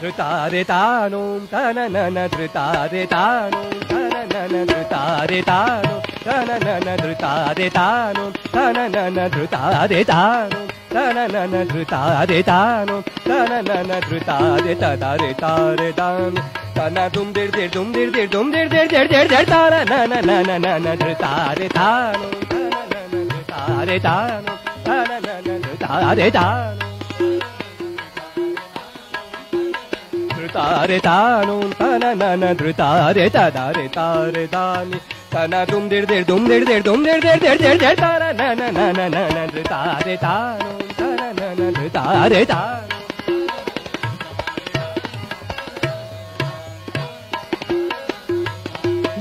ಧೃತಾರೆ ತಾನು ತನನನ ಧೃತಾರೆ ತಾನು ತನನನ ಧೃತಾರೆ ತಾನು ತನನನ ಧೃತಾರೆ ತಾನು ತನನನ ಧೃತಾರೆ ತಾನು ತನನನ ಧೃತಾರೆ ತಾನು ತನನನ ಧೃತಾರೆ ತದರೆ ತಾರೆ ತಾನು ತನ ದುಮ್ ದಿರ್ ದಿರ್ ದುಮ್ ದಿರ್ ದಿರ್ ದುಮ್ ದಿರ್ ದಿರ್ ದಿರ್ ದಿರ್ ದಿರ್ ತಾರ ನನ ನನ ನನ ಧೃತಾರೆ ತಾನು ತನನನ ಧೃತಾರೆ ತಾನು ತನನನ ಧೃತಾರೆ ತಾನು ಧೃತಾರೆ ತಾನು ತನನನ ಧೃತಾರೆ ತದರೆ ತಾರೆ ತಾನಿ ತನ ದುಮ್ ದಿರ್ ದಿರ್ ದುಮ್ ದಿರ್ ದಿರ್ ದುಮ್ ದಿರ್ ದಿರ್ ದಿರ್ ದಿರ್ ದಿರ್ ತಾರ ನನ ನನ ನನ ಧೃತಾರೆ ತಾನು ತನನನ ಧೃತಾರೆ ತಾನು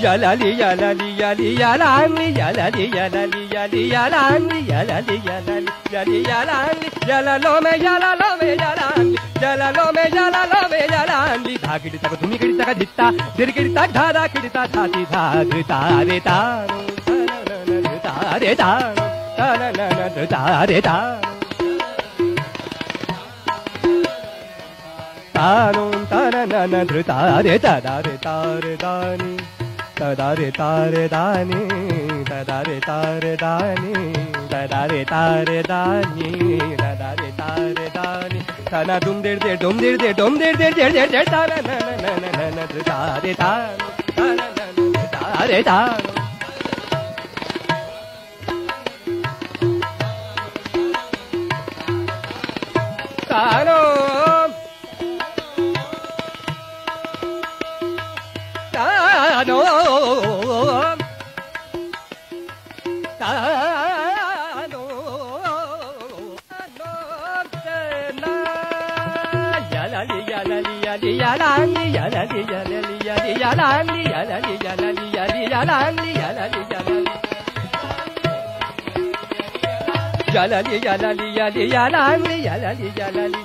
ಯಲಲಿ ಯಲಲಿ ಯಲಿ ಯಲಾಂಗಿ ಯಲಲಿ ಯಲಲಿ ಯಲಿ ಯಲಾಂಗಿ ಯಲಲಿ ಯಲಲಿ ಯಲಿ ಯಲಾಂಗಿ ಯಲಲೋಮೆ ಯಲಲೋಮೆ ಯಲಾಂಗಿ ಯಲಲೋಮೆ ಯಲಲೋಮೆ ಯಲಾಂಗಿ ಧಾಗಿಡಿ ತಗ ಧುಮಿ ಗಿಡಿ ತಗ ಧಿತ್ತ ದಿರ್ಗಿಡಿ ತಗ ಧಾದ ಕಿಡಿತ ಧಾತಿ ಧಾಗೃತಾರೆ ತಾನು ತನನನ ಧೃತಾರೆ ತಾನು ತನನನ ಧೃತಾರೆ ತಾನು ತಾನು ತನನನ ಧೃತಾರೆ ತದರೆ ತಾರೆ ದಾನಿ ತದರೆ ತಾರೆ ದಾನಿ ತದರೆ ತಾರೆ ದಾನಿ ತದರೆ ತಾರೆ ದಾನಿ ತದರೆ ತಾರೆ ದಾನಿ ತನ ದುಮ್ ದಿರ್ ದಿರ್ ದುಮ್ ದಿರ್ ದಿರ್ ದುಮ್ ದಿರ್ ದಿರ್ ದಿರ್ ದಿರ್ ದಿರ್ ತಾನ ನನ ನನ ನನ ಧೃತಾರೆ ತಾನು ತನನನ ಧೃತಾರೆ ತಾನು ತಾನೋ ತಾನೋ ತಾನೋ ಯಲಲಿ ಯಲಲಿ ಯಲಿ ಯಲಾಂಗಿ ಯಲಲಿ ಯಲಲಿ ಯಲಿ ಯಲಾಂಗಿ ಯಲಲಿ ಯಲಲಿ ಯಲಿ ಯಲಾಂಗಿ ಯಲಲಿ ಯಲಲಿ ಯಲಲಿ ಯಲಲಿ ಯಲಿ ಯಲಾಂಗಿ ಯಲಲಿ ಯಲಲಿ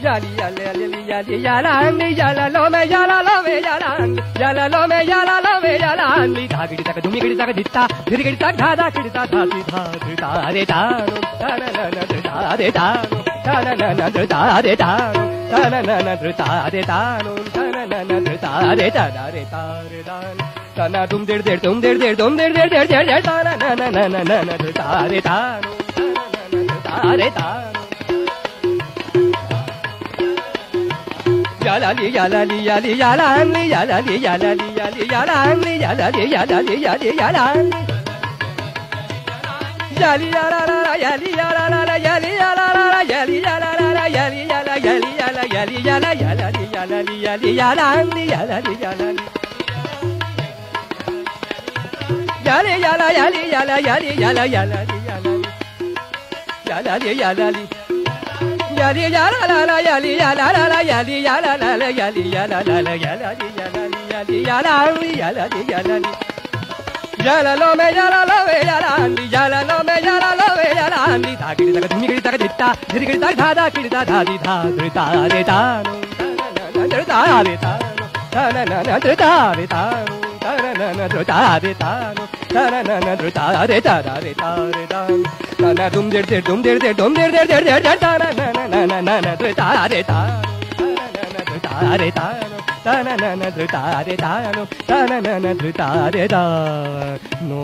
yali yali yali yali yalangi yalalome yalalome yalangi yalalome yalalome yalangi dhagidi taka dumi gidi taka ditta dirigidi taka dhada kidita dhati dhadritare tanu tananana dhritare tanu tananana dhritare tanu tananana dhritare tanu tananana dhritare tadare tare tanu tana dum dir dir dum dir dir dum dir dir dir dir dir tananana nana dhritare tanu tananana dhritare tanu yalali yalali yali yalangi yalali yalali yali yalangi yalali yalali yali yalangi yali yalala yali yalala yali yalala yali yalala yali yala yali yala yali yala yalali yalali yali yalangi yalali yalali yali yala yali yala yali yala yalali yalali yalali yalali yali yala la la yali yala la la yali yala la la yali yala la la yali yali yala yali yalali yala lo me yala lo me yala andi yala lo me yala lo me yala andi dhagidi taka dhumi gidi taka ditta dirigidi taka dhada kidita dhadi dhadritare tanu tananana dhritare tanu tananana dhritare tanu tananana dhritare tanu tananana dhritare tadare tare tanu tana dum dir dir dum dir dir dum dir dir dir dir dir tananana nana dhritare tanu tananana dhritare tanu tananana dhritare tanu tananana dhritare tanu